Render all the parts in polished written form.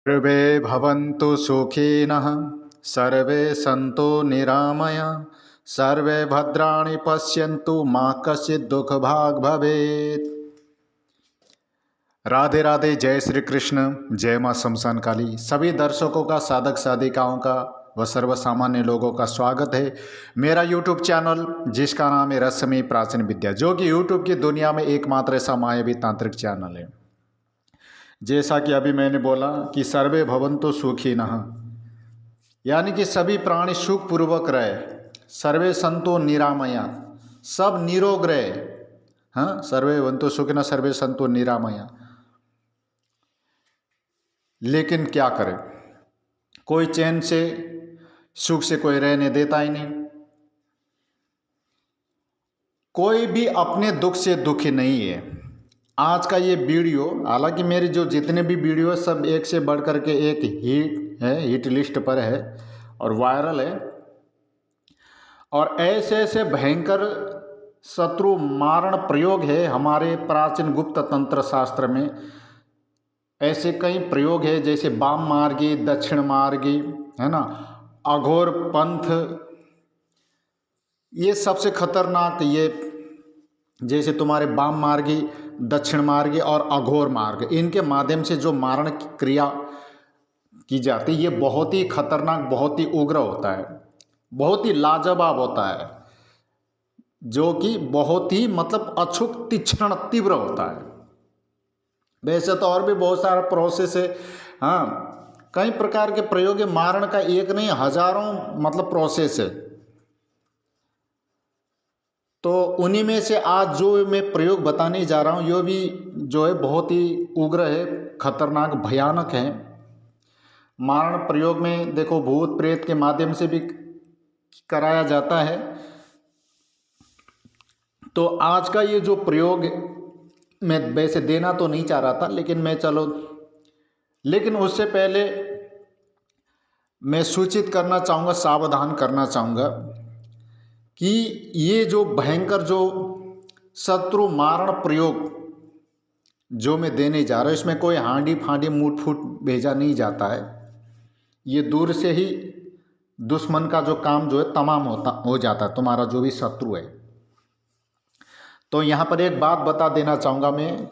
सर्वे भवन्तु सुखिनः सर्वे सन्तु निरामया सर्वे भद्राणि पश्यन्तु मा कश्चित् दुःखभाग् भवेत्। राधे राधे। जय श्री कृष्ण। जय माँ शमशान काली। सभी दर्शकों का, साधक साधिकाओं का व सर्वसामान्य लोगों का स्वागत है मेरा यूट्यूब चैनल जिसका नाम है रहस्यमयी प्राचीन विद्या, जो कि यूट्यूब की दुनिया में एकमात्र ऐसा मायावी तांत्रिक चैनल है। जैसा कि अभी मैंने बोला कि सर्वे भवन्तु सुखिनः, यानी कि सभी प्राणी सुखपूर्वक रहे, सर्वे संतो निरामया, सब निरोग रहे। हाँ, सर्वे भवन्तु सुखिनः सर्वे संतो निरामया। लेकिन क्या करें, कोई चैन से सुख से कोई रहने देता ही नहीं। कोई भी अपने दुख से दुखी नहीं है। आज का ये वीडियो, हालांकि मेरी जो जितने भी वीडियो सब एक से बढ़ कर के एक हिट है, हिट लिस्ट पर है और वायरल है। और ऐसे ऐसे भयंकर शत्रु मारण प्रयोग है हमारे प्राचीन गुप्त तंत्र शास्त्र में। ऐसे कई प्रयोग है, जैसे वाम मार्गी, दक्षिण मार्गी, है ना, अघोर पंथ, ये सबसे खतरनाक। ये जैसे तुम्हारे वाम मार्गी, दक्षिण मार्गी और अघोर मार्ग, इनके माध्यम से जो मारण की क्रिया की जाती है, ये बहुत ही खतरनाक, बहुत ही उग्र होता है, बहुत ही लाजवाब होता है, जो कि बहुत ही मतलब अछूत, तीक्ष्ण, तीव्र होता है। वैसे तो और भी बहुत सारा प्रोसेस है। हाँ, कई प्रकार के प्रयोग है, मारण का एक नहीं हजारों मतलब प्रोसेस है। तो उन्हीं में से आज जो मैं प्रयोग बताने जा रहा हूँ, ये भी जो है बहुत ही उग्र है, खतरनाक, भयानक है। मारण प्रयोग में देखो, भूत प्रेत के माध्यम से भी कराया जाता है। तो आज का ये जो प्रयोग मैं वैसे देना तो नहीं चाह रहा था, लेकिन उससे पहले मैं सूचित करना चाहूँगा, सावधान करना चाहूँगा कि ये जो भयंकर जो शत्रु मारण प्रयोग जो मैं देने जा रहा हूँ, इसमें कोई हांडी फांडी मूठ फूट भेजा नहीं जाता है। ये दूर से ही दुश्मन का जो काम जो है तमाम हो जाता है, तुम्हारा जो भी शत्रु है। तो यहाँ पर एक बात बता देना चाहूँगा मैं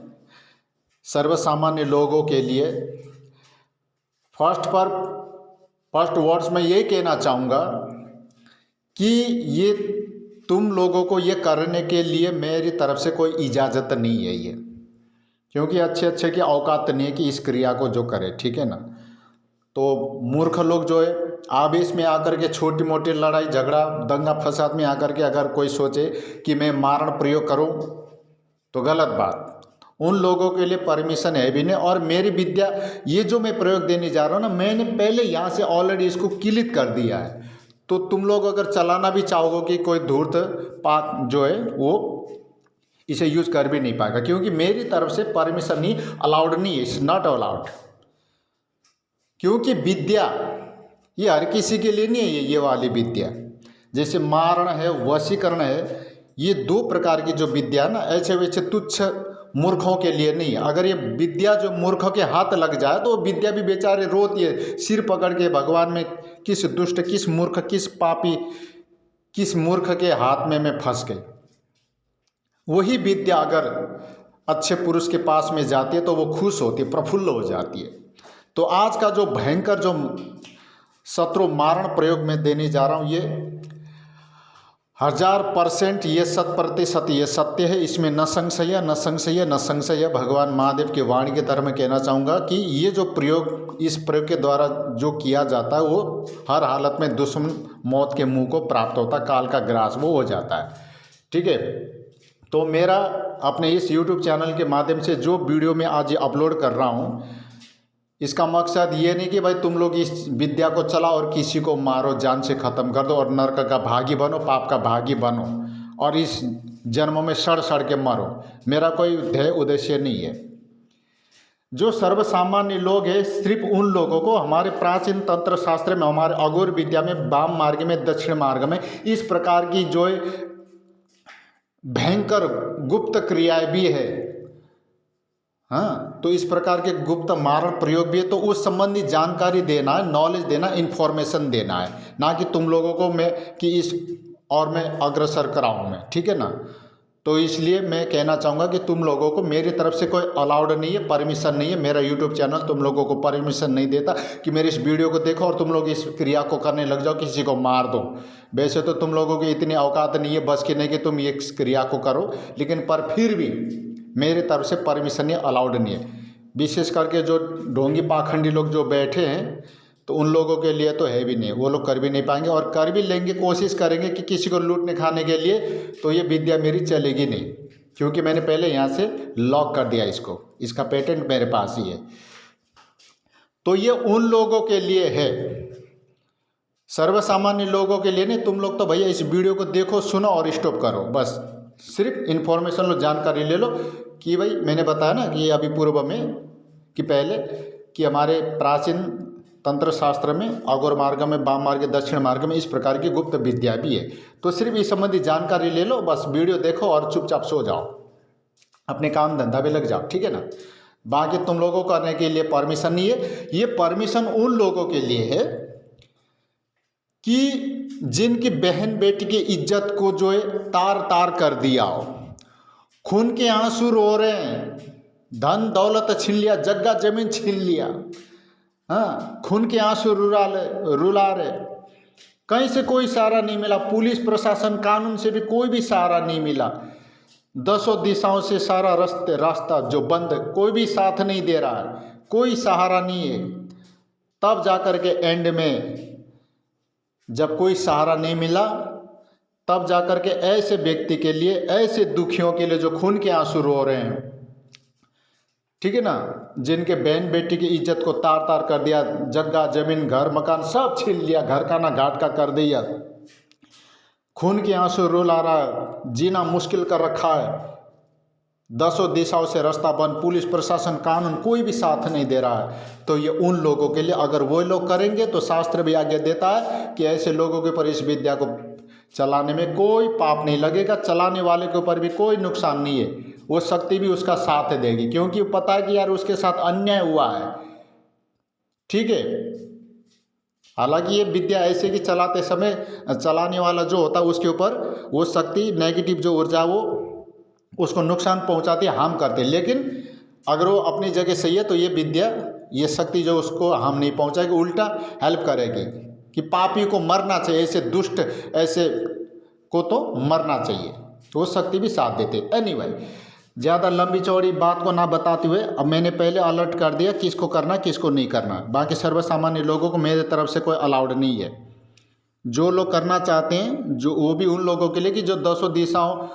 सर्वसामान्य लोगों के लिए। फर्स्ट वर्ड्स में यही कहना चाहूँगा कि ये तुम लोगों को ये करने के लिए मेरी तरफ से कोई इजाज़त नहीं है ये, क्योंकि अच्छे अच्छे की औकात नहीं है कि इस क्रिया को जो करे, ठीक है ना। तो मूर्ख लोग जो है आवेश में आकर के छोटी मोटी लड़ाई झगड़ा दंगा फसाद में आकर के अगर कोई सोचे कि मैं मारण प्रयोग करूं, तो गलत बात। उन लोगों के लिए परमिशन है भी नहीं। और मेरी विद्या, ये जो मैं प्रयोग देने जा रहा हूँ ना, मैंने पहले यहाँ से ऑलरेडी इसको क्लिक कर दिया है। तो तुम लोग अगर चलाना भी चाहोगे कि कोई धूर्त पात जो है वो इसे यूज कर भी नहीं पाएगा, क्योंकि मेरी तरफ से परमिशन नहीं, अलाउड नहीं है, इट्स नॉट अलाउड। क्योंकि विद्या ये हर किसी के लिए नहीं है। ये वाली विद्या जैसे मारण है, वशीकरण है, ये दो प्रकार की जो विद्या है ना, ऐसे वैसे तुच्छ मूर्खों के लिए नहीं है। अगर ये विद्या जो मूर्खों के हाथ लग जाए तो विद्या भी बेचारे रोती है, सिर पकड़ के, भगवान में किस दुष्ट, किस मूर्ख, किस पापी, किस मूर्ख के हाथ में मैं फंस गई। वही विद्या अगर अच्छे पुरुष के पास में जाती है तो वो खुश होती है, प्रफुल्ल हो जाती है। तो आज का जो भयंकर जो शत्रु मारण प्रयोग में देने जा रहा हूँ, ये 1000% ये 100% ये सत्य है। इसमें न संशय, न संशय, न संशय। भगवान महादेव की वाणी के तरह मैं कहना चाहूँगा कि ये जो प्रयोग, इस प्रयोग के द्वारा जो किया जाता है, वो हर हालत में दुश्मन मौत के मुंह को प्राप्त होता है, काल का ग्रास वो हो जाता है, ठीक है। तो मेरा अपने इस YouTube चैनल के माध्यम से जो वीडियो मैं आज अपलोड कर रहा हूँ, इसका मकसद ये नहीं कि भाई तुम लोग इस विद्या को चलाओ और किसी को मारो, जान से ख़त्म कर दो और नरक का भागी बनो, पाप का भागी बनो और इस जन्म में सड़ सड़ के मरो। मेरा कोई ध्येय उद्देश्य नहीं है। जो सर्वसामान्य लोग हैं, सिर्फ उन लोगों को हमारे प्राचीन तंत्र शास्त्र में, हमारे अघोर विद्या में, वाम मार्ग में, दक्षिण मार्ग में इस प्रकार की जो भयंकर गुप्त क्रियाएं भी है, हाँ, तो इस प्रकार के गुप्त मारण प्रयोग भी है, तो उस संबंधी जानकारी देना है, नॉलेज देना, इन्फॉर्मेशन देना है, ना कि तुम लोगों को मैं कि इस और मैं अग्रसर कराऊँ मैं, ठीक है ना। तो इसलिए मैं कहना चाहूँगा कि तुम लोगों को मेरी तरफ से कोई अलाउड नहीं है, परमिशन नहीं है, मेरा यूट्यूब चैनल तुम लोगों को परमिशन नहीं देता कि मेरे इस वीडियो को देखो और तुम लोग इस क्रिया को करने लग जाओ, किसी को मार दो। वैसे तो तुम लोगों की इतनी औकात नहीं है, बस की नहीं कि तुम ये क्रिया को करो, लेकिन पर फिर भी मेरी तरफ से परमिशन है, अलाउड नहीं है। विशेष करके जो ढोंगी पाखंडी लोग जो बैठे हैं, तो उन लोगों के लिए तो है भी नहीं, वो लोग कर भी नहीं पाएंगे, और कर भी लेंगे, कोशिश करेंगे कि किसी को लूटने खाने के लिए, तो ये विद्या मेरी चलेगी नहीं, क्योंकि मैंने पहले यहाँ से लॉक कर दिया इसको, इसका पेटेंट मेरे पास ही है। तो ये उन लोगों के लिए है, सर्वसामान्य लोगों के लिए नहीं। तुम लोग तो भैया इस वीडियो को देखो, सुनो और स्टॉप करो, बस सिर्फ इन्फॉर्मेशन लो, जानकारी ले लो कि भाई मैंने बताया ना कि अभी पूर्व में कि पहले कि हमारे प्राचीन तंत्र शास्त्र में अघोर मार्ग में, वाम मार्ग, दक्षिण मार्ग में इस प्रकार की गुप्त विद्या भी है। तो सिर्फ इस संबंधी जानकारी ले लो, बस वीडियो देखो और चुपचाप सो जाओ, अपने काम धंधा में लग जाओ, ठीक है ना। बाकी तुम लोगों को करने के लिए परमिशन नहीं है। ये परमिशन उन लोगों के लिए है कि जिनकी बहन बेटी की इज्जत को जो है तार तार कर दिया हो, खून के आंसू रो रहे हैं, धन दौलत छीन लिया, जगह जमीन छीन लिया, हाँ, खून के आंसू रुला रहे, कहीं से कोई सहारा नहीं मिला, पुलिस प्रशासन कानून से भी कोई भी सहारा नहीं मिला, दसों दिशाओं से सारा रास्ता जो बंद, कोई भी साथ नहीं दे रहा है, कोई सहारा नहीं है। तब जाकर के एंड में जब कोई सहारा नहीं मिला, तब जाकर के ऐसे व्यक्ति के लिए, ऐसे दुखियों के लिए जो खून के आंसू रो रहे हैं, ठीक है ना, जिनके बहन बेटी की इज्जत को तार तार कर दिया, जगह जमीन घर मकान सब छीन लिया, घर का ना घाट का कर दिया, खून के आंसू रुला रहा है, जीना मुश्किल कर रखा है, दसों दिशाओं से रास्ता बंद, पुलिस प्रशासन कानून कोई भी साथ नहीं दे रहा है। तो ये उन लोगों के लिए, अगर वो लोग करेंगे तो शास्त्र भी आज्ञा देता है कि ऐसे लोगों के ऊपर इस विद्या को चलाने में कोई पाप नहीं लगेगा, चलाने वाले के ऊपर भी कोई नुकसान नहीं है, वो शक्ति भी उसका साथ देगी, क्योंकि पता है कि यार उसके साथ अन्याय हुआ है, ठीक है। हालांकि ये विद्या ऐसे कि चलाते समय चलाने वाला जो होता है उसके ऊपर वो शक्ति, नेगेटिव जो ऊर्जा वो उसको नुकसान पहुंचाती है, हार्म करते हैं, लेकिन अगर वो अपनी जगह सही है तो ये विद्या, ये शक्ति जो उसको हार्म नहीं पहुंचाएगी, उल्टा हेल्प करेगी कि पापी को मरना चाहिए, ऐसे दुष्ट ऐसे को तो मरना चाहिए, तो वो शक्ति भी साथ देते। एनीवे, ज़्यादा लंबी चौड़ी बात को ना बताते हुए अब मैंने पहले अलर्ट कर दिया किसको करना किसको नहीं करना। बाकी सर्वसामान्य लोगों को मेरे तरफ से कोई अलाउड नहीं है। जो लोग करना चाहते हैं, जो वो भी उन लोगों के लिए कि जो दसों दिशाओं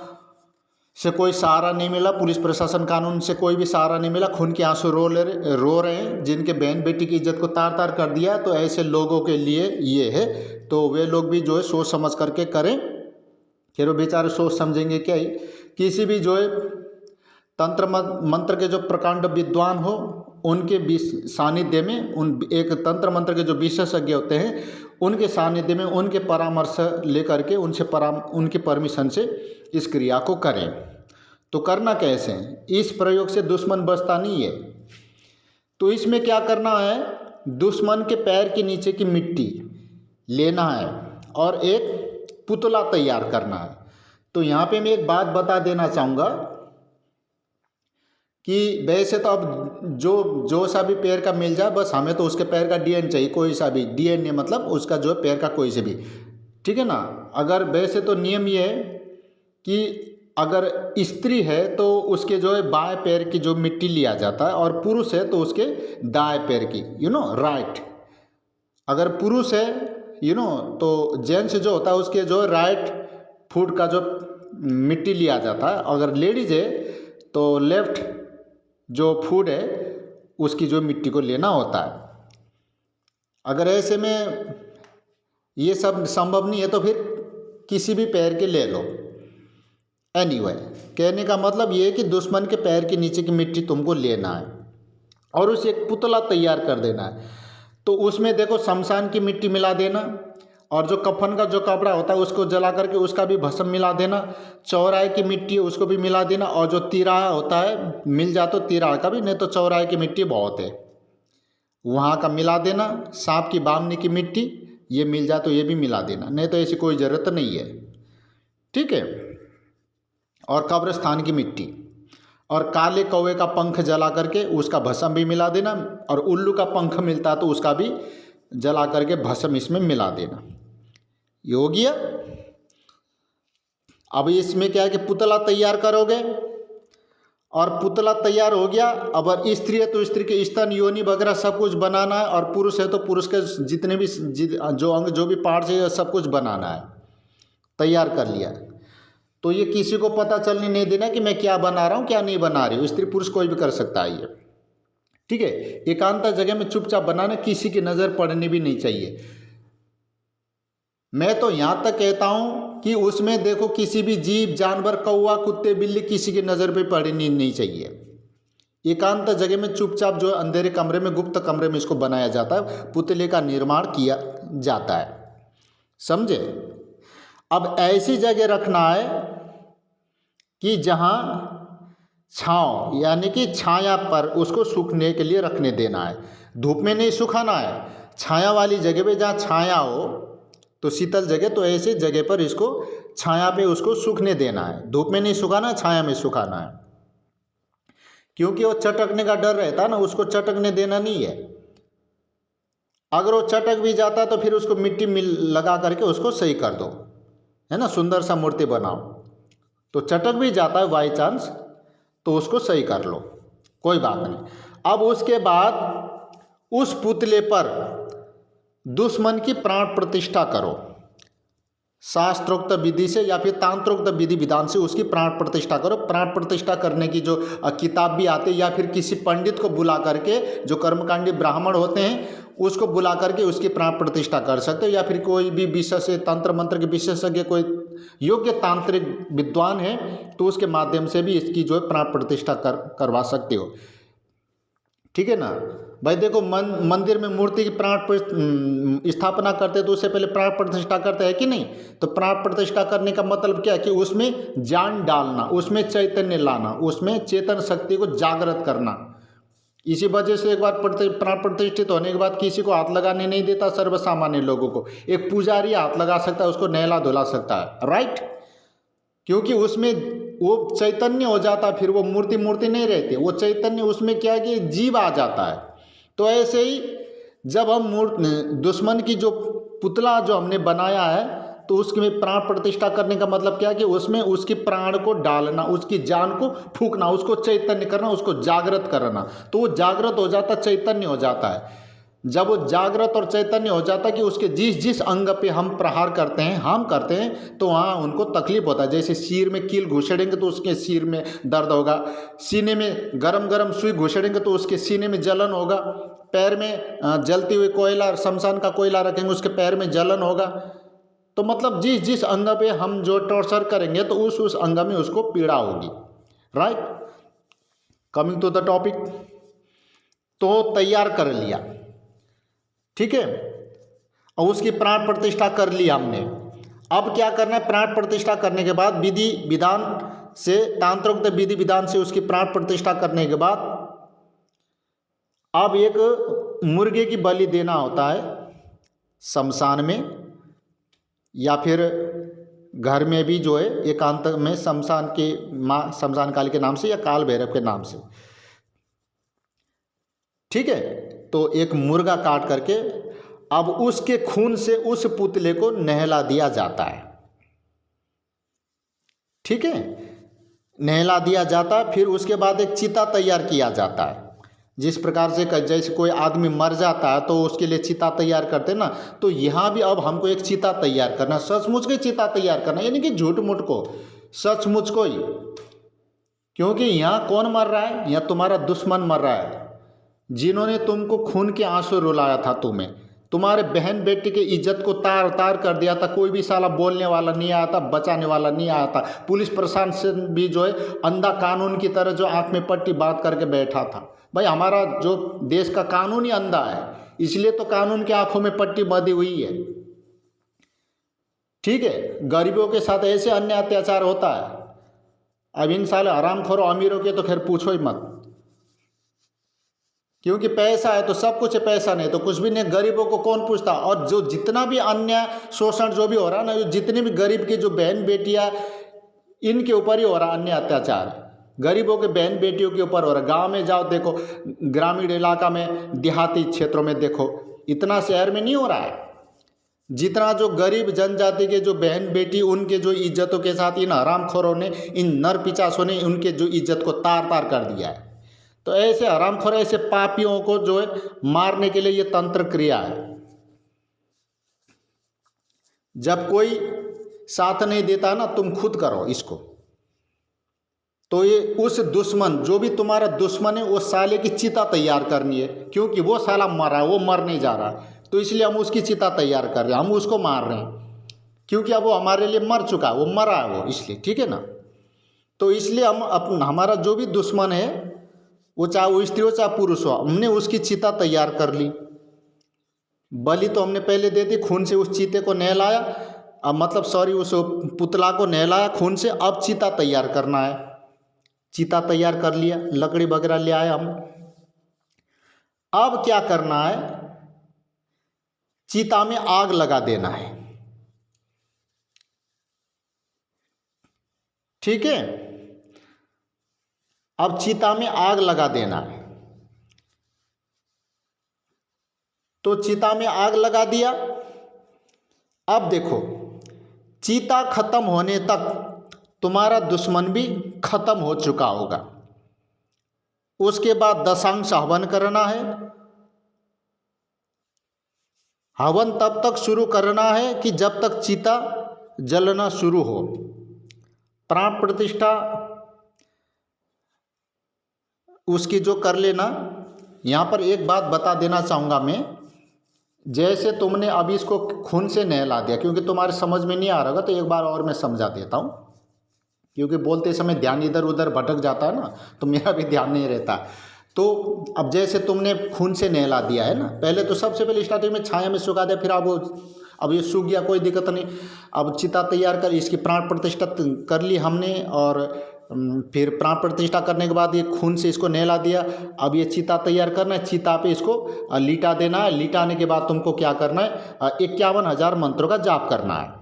से कोई सहारा नहीं मिला, पुलिस प्रशासन कानून से कोई भी सहारा नहीं मिला, खून के आंसू रो रहे हैं, जिनके बहन बेटी की इज्जत को तार तार कर दिया, तो ऐसे लोगों के लिए ये है। तो वे लोग भी जो है सोच समझ करके करें, फिर वो बेचारे सोच समझेंगे क्या ही। किसी भी जो है तंत्र मंत्र के जो प्रकांड विद्वान हो उनके सानिध्य में, उन एक तंत्र मंत्र के जो विशेषज्ञ होते हैं उनके सानिध्य में, उनके परामर्श लेकर के उनके परमिशन से इस क्रिया को करें। तो करना कैसे है, इस प्रयोग से दुश्मन बचता नहीं है। तो इसमें क्या करना है, दुश्मन के पैर के नीचे की मिट्टी लेना है और एक पुतला तैयार करना है। तो यहाँ पे मैं एक बात बता देना चाहूँगा कि वैसे तो अब जो सा भी पैर का मिल जाए, बस हमें तो उसके पैर का डीएनए चाहिए, कोई सा भी डीएनए, मतलब उसका जो है पैर का कोई से भी, ठीक है ना। अगर वैसे तो नियम ये है कि अगर स्त्री है तो उसके जो है बाएं पैर की जो मिट्टी लिया जाता है, और पुरुष है तो उसके दाएं पैर की, राइट। अगर पुरुष है तो जेंट्स जो होता है उसके जो राइट फुट का जो मिट्टी लिया जाता है। अगर लेडीज है तो लेफ्ट जो फूड है उसकी जो मिट्टी को लेना होता है। अगर ऐसे में ये सब संभव नहीं है तो फिर किसी भी पैर के ले लो। एनीवे, कहने का मतलब ये है कि दुश्मन के पैर के नीचे की मिट्टी तुमको लेना है और उसे एक पुतला तैयार कर देना है। तो उसमें देखो शमशान की मिट्टी मिला देना और जो कफन का जो कपड़ा होता है उसको जला करके उसका भी भस्म मिला देना। चौराहे की मिट्टी है उसको भी मिला देना। और जो तिराहा होता है मिल जा तो तिराहा का भी, नहीं तो चौराहे की मिट्टी बहुत है वहाँ का मिला देना। सांप की बामनी की मिट्टी ये मिल जाए तो ये भी मिला देना, नहीं तो ऐसी कोई ज़रूरत नहीं है। ठीक है। और कब्रिस्तान की मिट्टी और काले कौवे का पंख जला करके उसका भस्म भी मिला देना। और उल्लू का पंख मिलता है तो उसका भी जला करके भस्म इसमें मिला देना। ये हो गया। अब इसमें क्या है कि पुतला तैयार करोगे और पुतला तैयार हो गया। अब स्त्री है तो स्त्री के स्तन योनि वगैरह सब कुछ बनाना है, और पुरुष है तो पुरुष के जितने भी जो अंग जो भी पार्ट्स है सब कुछ बनाना है। तैयार कर लिया तो ये किसी को पता चलने नहीं देना कि मैं क्या बना रहा हूँ क्या नहीं बना रही हूँ। स्त्री पुरुष कोई भी कर सकता है ये। ठीक है। एकांत जगह में चुपचाप बनाना, किसी की नज़र पड़नी भी नहीं चाहिए। मैं तो यहाँ तक कहता हूँ कि उसमें देखो किसी भी जीव जानवर कौवा कुत्ते बिल्ली किसी की नज़र पे पड़नी नहीं चाहिए। एकांत जगह में चुपचाप जो अंधेरे कमरे में गुप्त कमरे में इसको बनाया जाता है, पुतले का निर्माण किया जाता है। समझे। अब ऐसी जगह रखना है कि जहाँ छाँव यानी कि छाया पर उसको सूखने के लिए रखने देना है। धूप में नहीं सुखाना है, छाया वाली जगह पे जहाँ छाया हो तो शीतल जगह, तो ऐसे जगह पर इसको छाया पे उसको सूखने देना है। धूप में नहीं सुखाना, छाया में सुखाना है। क्योंकि वो चटकने का डर रहता है ना, उसको चटकने देना नहीं है। अगर वो चटक भी जाता तो फिर उसको मिट्टी मिल लगा करके उसको सही कर दो, है ना, सुंदर सा मूर्ति बनाओ। तो चटक भी जाता है बाई चांस तो उसको सही कर लो, कोई बात नहीं। अब उसके बाद उस पुतले पर दुश्मन की प्राण प्रतिष्ठा करो। शास्त्रोक्त विधि से या फिर तांत्रोक्त विधि विधान से उसकी प्राण प्रतिष्ठा करो। प्राण प्रतिष्ठा करने की जो किताब भी आती है, या फिर किसी पंडित को बुला करके, जो कर्मकांडी ब्राह्मण होते हैं उसको बुला करके उसकी प्राण प्रतिष्ठा कर सकते हो। या फिर कोई भी विशेष तंत्र मंत्र के विशेषज्ञ कोई योग्य तांत्रिक विद्वान है तो उसके माध्यम से भी इसकी जो है प्राण प्रतिष्ठा करवा सकते हो। ठीक है ना भाई। देखो मंदिर में मूर्ति की प्राण स्थापना करते तो उससे पहले प्राण प्रतिष्ठा करते हैं कि नहीं। तो प्राण प्रतिष्ठा करने का मतलब क्या है कि उसमें जान डालना, उसमें चैतन्य लाना, उसमें चेतन शक्ति को जागृत करना। इसी वजह से एक बार प्राण प्रतिष्ठित होने के बाद किसी को हाथ लगाने नहीं देता सर्वसामान्य लोगों को। एक पुजारी हाथ लगा सकता है, उसको नहला धुला सकता है, राइट। क्योंकि उसमें वो चैतन्य हो जाता है, फिर वो मूर्ति नहीं रहती, वो चैतन्य उसमें क्या है कि जीव आ जाता है। तो ऐसे ही जब हम दुश्मन की जो पुतला जो हमने बनाया है तो उसमें प्राण प्रतिष्ठा करने का मतलब क्या है कि उसमें उसकी प्राण को डालना, उसकी जान को फूंकना, उसको चैतन्य करना, उसको जागृत करना। तो वो जागृत हो जाता, चैतन्य हो जाता है। जब वो जागृत और चैतन्य हो जाता है कि उसके जिस अंग पे हम प्रहार करते हैं तो वहाँ उनको तकलीफ होता है। जैसे सिर में कील घुसेड़ेंगे तो उसके सिर में दर्द होगा, सीने में गरम सुई घुसेड़ेंगे तो उसके सीने में जलन होगा, पैर में जलती हुई कोयला, शमशान का कोयला रखेंगे उसके पैर में जलन होगा। तो मतलब जिस अंग पे हम जो टॉर्चर करेंगे तो उस अंग में उसको पीड़ा होगी, right. Coming to the topic. तो तैयार कर लिया, ठीक है, और उसकी प्राण प्रतिष्ठा कर लिया हमने। अब क्या करना है, प्राण प्रतिष्ठा करने के बाद विधि विधान से, तांत्रोक्त विधि विधान से उसकी प्राण प्रतिष्ठा करने के बाद अब एक मुर्गे की बलि देना होता है शमशान में, या फिर घर में भी जो है एकांत में शमशान के माँ शमशान काली के नाम से या काल भैरव के नाम से। ठीक है। तो एक मुर्गा काट करके अब उसके खून से उस पुतले को नहला दिया जाता है। ठीक है, नहला दिया जाता है। फिर उसके बाद एक चिता तैयार किया जाता है। जिस प्रकार से जैसे कोई आदमी मर जाता है तो उसके लिए चिता तैयार करते हैं ना, तो यहाँ भी अब हमको एक चिता तैयार करना, सचमुच की चिता तैयार करना, यानी कि झूठ मूठ को, सचमुच को ही। क्योंकि यहाँ कौन मर रहा है, यहाँ तुम्हारा दुश्मन मर रहा है, जिन्होंने तुमको खून के आंसू रुलाया था, तुम्हारे बहन बेटी की इज्जत को तार तार कर दिया था। कोई भी साला बोलने वाला नहीं आया था, बचाने वाला नहीं आया था। पुलिस प्रशासन भी जो है अंधा कानून की तरह जो आंख में पट्टी बांध करके बैठा था। भाई हमारा जो देश का कानून ही अंधा है, इसलिए तो कानून की आंखों में पट्टी बंधी हुई है। ठीक है, गरीबों के साथ ऐसे अन्य अत्याचार होता है। अब इन साल हरामखोरों अमीरों के तो खैर पूछो ही मत, क्योंकि पैसा है तो सब कुछ है, पैसा नहीं तो कुछ भी नहीं। गरीबों को कौन पूछता। और जो जितना भी अन्य शोषण जो भी हो रहा है ना, जितने भी गरीब की जो बहन बेटियां, इनके ऊपर ही हो रहा अन्य अत्याचार, गरीबों के बहन बेटियों के ऊपर हो रहा। गांव में जाओ देखो, ग्रामीण इलाका में, देहाती क्षेत्रों में देखो, इतना शहर में नहीं हो रहा है। जितना जो गरीब जनजाति के जो बहन बेटी, उनके जो इज्जतों के साथ इन हरामखोरों ने, इन नर पिचासों ने उनके जो इज्जत को तार तार कर दिया है। तो ऐसे हरामखोर, ऐसे पापियों को जो है मारने के लिए ये तंत्र क्रिया है। जब कोई साथ नहीं देता ना, तुम खुद करो इसको। तो ये उस दुश्मन, जो भी तुम्हारा दुश्मन है, वो साले की चिता तैयार करनी है, क्योंकि वो साला मरा है, वो मर नहीं जा रहा, तो इसलिए हम उसकी चिता तैयार कर रहे हैं, हम उसको मार रहे हैं, क्योंकि अब वो हमारे लिए मर चुका है, वो मरा है वो, इसलिए। ठीक है ना। तो इसलिए हम हमारा जो भी दुश्मन है, वो चाहे वो स्त्री हो चाहे पुरुष हो, हमने उसकी चिता तैयार कर ली। बलि तो हमने पहले दे दी, खून से उस चीते को नहलाया, अब मतलब सॉरी उस पुतला को नहलाया खून से। अब चिता तैयार करना है। चिता तैयार कर लिया, लकड़ी वगैरह ले आए हम। अब क्या करना है, चिता में आग लगा देना है। ठीक है, अब चिता में आग लगा देना है। तो चिता में आग लगा दिया। अब देखो, चिता खत्म होने तक तुम्हारा दुश्मन भी खत्म हो चुका होगा। उसके बाद दशांश हवन करना है। हवन तब तक शुरू करना है कि जब तक चिता जलना शुरू हो। प्राण प्रतिष्ठा उसकी जो कर लेना। यहाँ पर एक बात बता देना चाहूँगा मैं, जैसे तुमने अभी इसको खून से नहला दिया, क्योंकि तुम्हारे समझ में नहीं आ रहा होगा, तो एक बार और मैं समझा देता हूँ, क्योंकि बोलते समय ध्यान इधर उधर भटक जाता है ना, तो मेरा भी ध्यान नहीं रहता। तो अब जैसे तुमने खून से नहला दिया है ना, पहले तो सबसे पहले स्टार्टिंग में छाया में सुखा दिया, फिर अब ये सूख गया, कोई दिक्कत नहीं। अब चिता तैयार कर, इसकी प्राण प्रतिष्ठा कर ली हमने, और फिर प्राण प्रतिष्ठा करने के बाद ये खून से इसको नहला दिया। अब ये चिता तैयार करना है, चिता पे इसको लिटा देना है। लिटाने के बाद तुमको क्या करना है, 51,000 मंत्रों का जाप करना है।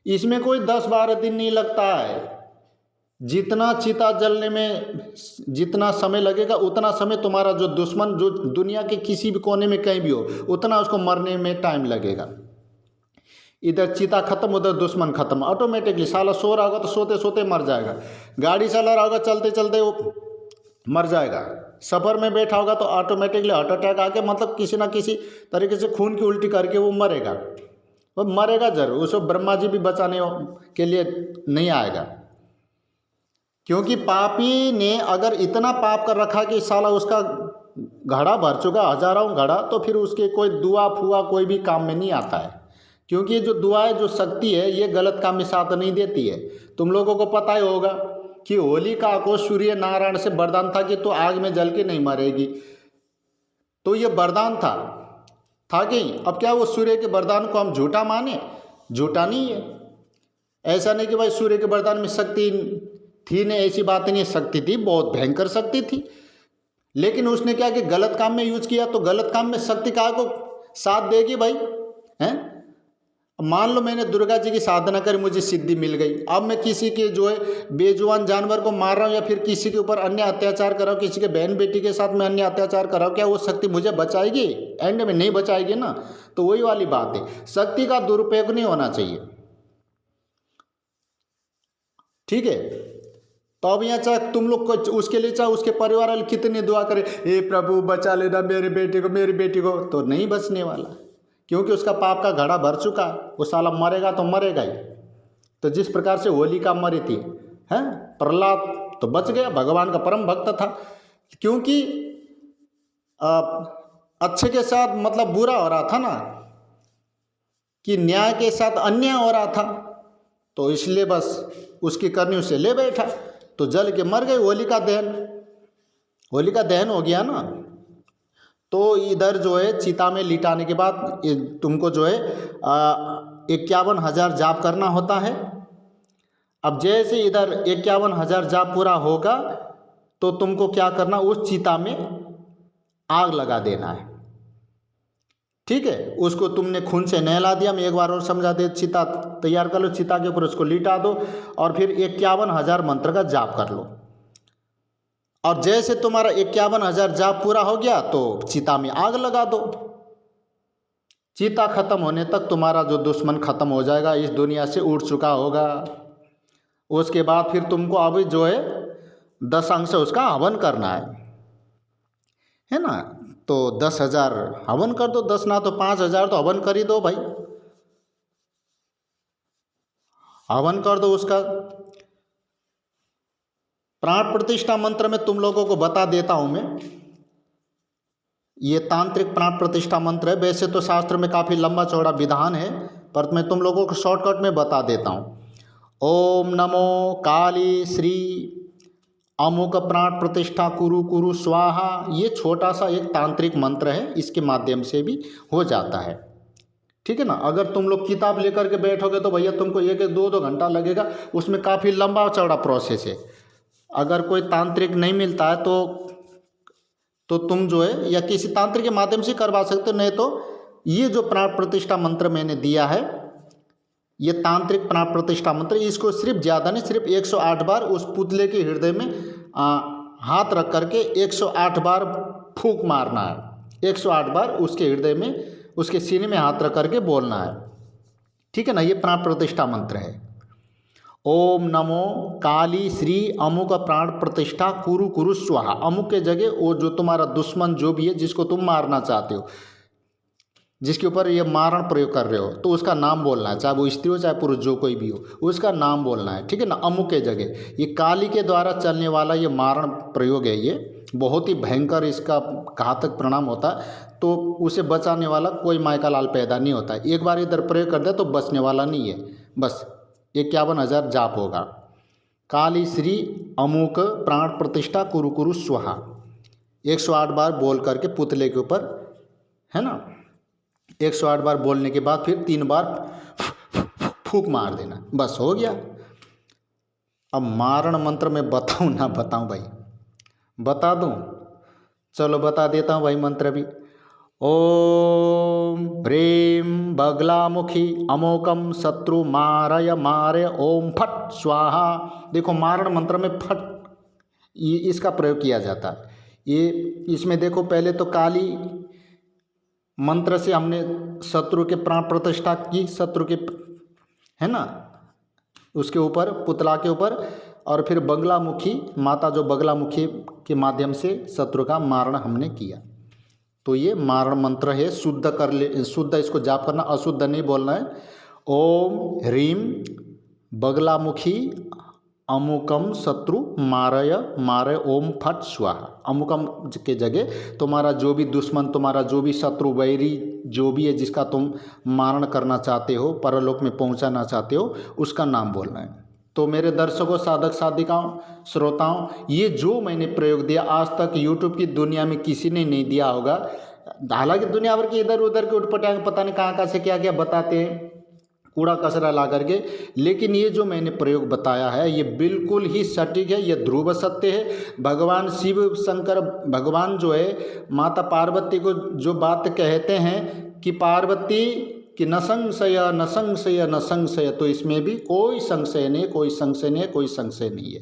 इसमें कोई 10-12 दिन नहीं लगता है। जितना चिता जलने में जितना समय लगेगा, उतना समय तुम्हारा जो दुश्मन जो दुनिया के किसी भी कोने में कहीं भी हो, उतना उसको मरने में टाइम लगेगा। इधर चिता खत्म, उधर दुश्मन खत्म, ऑटोमेटिकली। साला सो रहा होगा तो सोते सोते मर जाएगा, गाड़ी चला रहा होगा चलते चलते वो मर जाएगा, सफ़र में बैठा होगा तो ऑटोमेटिकली हार्ट अटैक आके मतलब किसी ना किसी तरीके से खून की उल्टी करके वो मरेगा। वो मरेगा जरूर, उसको ब्रह्मा जी भी बचाने के लिए नहीं आएगा, क्योंकि पापी ने अगर इतना पाप कर रखा कि साला उसका घड़ा भर चुका, हजारों घड़ा, तो फिर उसके कोई दुआ फुआ कोई भी काम में नहीं आता है। क्योंकि जो दुआएं जो शक्ति है, ये गलत काम में साथ नहीं देती है। तुम लोगों को पता ही होगा कि होलिका को सूर्य नारायण से वरदान था कि तो आग में जल के नहीं मरेगी, तो ये वरदान था कि अब क्या वो सूर्य के वरदान को हम झूठा माने? झूठा नहीं है। ऐसा नहीं कि भाई सूर्य के वरदान में शक्ति थी नहीं, ऐसी बात नहीं, शक्ति थी, बहुत भयंकर शक्ति थी, लेकिन उसने क्या कि गलत काम में यूज किया। तो गलत काम में शक्ति का को साथ देगी भाई, हैं? मान लो मैंने दुर्गा जी की साधना करी, मुझे सिद्धि मिल गई, अब मैं किसी के जो है बेजुबान जानवर को मार रहा हूँ, या फिर किसी के ऊपर अन्य अत्याचार कर रहा हूँ, किसी के बहन बेटी के साथ में अन्य अत्याचार कर रहा हूँ, क्या वो शक्ति मुझे बचाएगी? एंड में नहीं बचाएगी ना। तो वही वाली बात है, शक्ति का दुरुपयोग नहीं होना चाहिए। ठीक है, तो अब यहाँ चाहे तुम लोग को उसके लिए, चाहे उसके परिवार वाले कितनी दुआ करे, हे प्रभु बचा लेना मेरे बेटे को, मेरी बेटी को, तो नहीं बचने वाला, क्योंकि उसका पाप का घड़ा भर चुका है। वो साला मरेगा तो मरेगा ही। तो जिस प्रकार से होलिका मरी थी, हैं, प्रहलाद तो बच गया, भगवान का परम भक्त था, क्योंकि अच्छे के साथ मतलब बुरा हो रहा था ना, कि न्याय के साथ अन्याय हो रहा था, तो इसलिए बस उसकी करनी उसे ले बैठा, तो जल के मर गई। होलिका दहन हो गया ना। तो इधर जो है चिता में लिटाने के बाद तुमको जो है 51,000 जाप करना होता है। अब जैसे इधर 51,000 जाप पूरा होगा तो तुमको क्या करना, उस चिता में आग लगा देना है। ठीक है, उसको तुमने खून से नहला दिया, मैं एक बार और समझा दे, चिता तैयार कर लो, चिता के ऊपर उसको लिटा दो और फिर 51,000 मंत्र का जाप कर लो। और जैसे तुम्हारा 51,000 जाप पूरा हो गया तो चिता में आग लगा दो। चिता खत्म होने तक तुम्हारा जो दुश्मन खत्म हो जाएगा, इस दुनिया से उठ चुका होगा। उसके बाद फिर तुमको अभी जो है 10 अंक से उसका हवन करना है ना। तो 10,000 हवन कर दो, 10 ना तो 5,000 तो हवन कर ही दो भाई, हवन कर दो उसका। प्राण प्रतिष्ठा मंत्र में तुम लोगों को बता देता हूं मैं, ये तांत्रिक प्राण प्रतिष्ठा मंत्र है। वैसे तो शास्त्र में काफ़ी लंबा चौड़ा विधान है, पर मैं तुम लोगों को शॉर्टकट में बता देता हूँ। ओम नमो काली श्री अमुक प्राण प्रतिष्ठा कुरु कुरु स्वाहा, ये छोटा सा एक तांत्रिक मंत्र है, इसके माध्यम से भी हो जाता है। ठीक है ना। अगर तुम लोग किताब लेकर के बैठोगे तो भैया तुमको 1-2 घंटा लगेगा, उसमें काफ़ी लंबा चौड़ा प्रोसेस है। अगर कोई तांत्रिक नहीं मिलता है तो तुम जो है या किसी तांत्रिक के माध्यम से करवा सकते हो, नहीं तो ये जो प्राण प्रतिष्ठा मंत्र मैंने दिया है, ये तांत्रिक प्राण प्रतिष्ठा मंत्र, इसको सिर्फ ज़्यादा नहीं, सिर्फ 108 बार उस पुतले के हृदय में हाथ रख करके 108 बार फूंक मारना है। 108 बार उसके हृदय में, उसके सीने में हाथ रख करके बोलना है। ठीक है ना। ये प्राण प्रतिष्ठा मंत्र है। ओम नमो काली श्री अमुक प्राण प्रतिष्ठा कुरु कुरु स्वाहा। अमुक के जगह वो जो तुम्हारा दुश्मन जो भी है, जिसको तुम मारना चाहते हो, जिसके ऊपर ये मारण प्रयोग कर रहे हो, तो उसका नाम बोलना है, चाहे वो स्त्री हो चाहे पुरुष, जो कोई भी हो, उसका नाम बोलना है। ठीक है ना। अमुक के जगह, ये काली के द्वारा चलने वाला ये मारण प्रयोग है, ये बहुत ही भयंकर, इसका घातक परिणाम होता है। तो उसे बचाने वाला कोई मायका लाल पैदा नहीं होता है। एक बार इधर प्रयोग कर दे तो बचने वाला नहीं है। बस 51,000 जाप होगा। काली श्री अमुक प्राण प्रतिष्ठा कुरु कुरु स्वाहा 108 बार बोल करके पुतले के ऊपर, है ना। 108 बार बोलने के बाद फिर 3 बार फूंक मार देना, बस हो गया। अब मारण मंत्र में बताऊं ना बताऊं भाई, बता दूं, चलो बता देता हूं भाई मंत्र भी। ओम ह्रीं बगलामुखी अमोकम शत्रु मारय मारय ओम फट स्वाहा। देखो मारण मंत्र में फट, ये इसका प्रयोग किया जाता है। ये इसमें देखो, पहले तो काली मंत्र से हमने शत्रु के प्राण प्रतिष्ठा की, शत्रु के, है ना, उसके ऊपर, पुतला के ऊपर, और फिर बगलामुखी माता, जो बगलामुखी के माध्यम से शत्रु का मारण हमने किया। तो ये मारण मंत्र है। शुद्ध कर ले, शुद्ध इसको जाप करना, अशुद्ध नहीं बोलना है। ओम ह्रीं बगलामुखी अमुकम शत्रु मारय मारय ओम फट स्वाहा। अमुकम के जगह तुम्हारा जो भी दुश्मन, तुम्हारा जो भी शत्रु वैरी जो भी है, जिसका तुम मारण करना चाहते हो, परलोक में पहुंचाना चाहते हो, उसका नाम बोलना है। तो मेरे दर्शकों, साधक साधिकाओं, श्रोताओं, ये जो मैंने प्रयोग दिया आज तक यूट्यूब की दुनिया में किसी ने नहीं दिया होगा। हालांकि दुनिया भर के इधर उधर के उठपटांग पता नहीं कहाँ से क्या क्या बताते हैं, कूड़ा कचरा ला करके, लेकिन ये जो मैंने प्रयोग बताया है ये बिल्कुल ही सटीक है, ये ध्रुव सत्य है। भगवान शिव शंकर भगवान जो है माता पार्वती को जो बात कहते हैं कि पार्वती कि न संशय न संशय न संशय, तो इसमें भी कोई संशय नहीं, कोई संशय नहीं, कोई संशय नहीं है।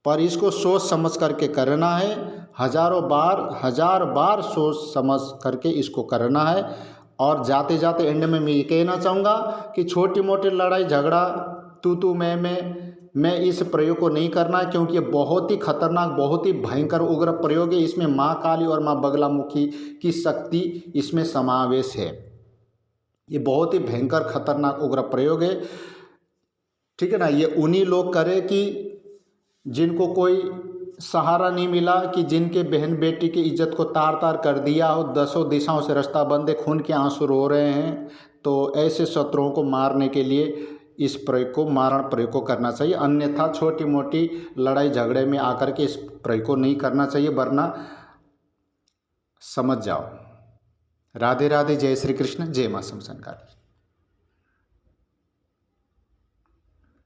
पर इसको सोच समझ करके करना है, हजार बार सोच समझ करके इसको करना है। और जाते जाते एंड में मैं ये कहना चाहूँगा कि छोटी मोटी लड़ाई झगड़ा तू मैं इस प्रयोग को नहीं करना है, क्योंकि ये बहुत ही खतरनाक, बहुत ही भयंकर उग्र प्रयोग है। इसमें माँ काली और माँ बगलामुखी की शक्ति इसमें समावेश है। ये बहुत ही भयंकर खतरनाक उग्र प्रयोग है। ठीक है ना। ये उन्हीं लोग करे कि जिनको कोई सहारा नहीं मिला, कि जिनके बहन बेटी की इज्जत को तार तार कर दिया हो, 10 दिशाओं से रास्ता बंद है, खून के आंसू रो रहे हैं। तो ऐसे शत्रुओं को मारने के लिए इस प्रयोग को, मारण प्रयोग को करना चाहिए। अन्यथा छोटी मोटी लड़ाई झगड़े में आकर के इस प्रयोग को नहीं करना चाहिए, वरना समझ जाओ। राधे राधे, जय श्री कृष्ण, जय मां शमशान काली।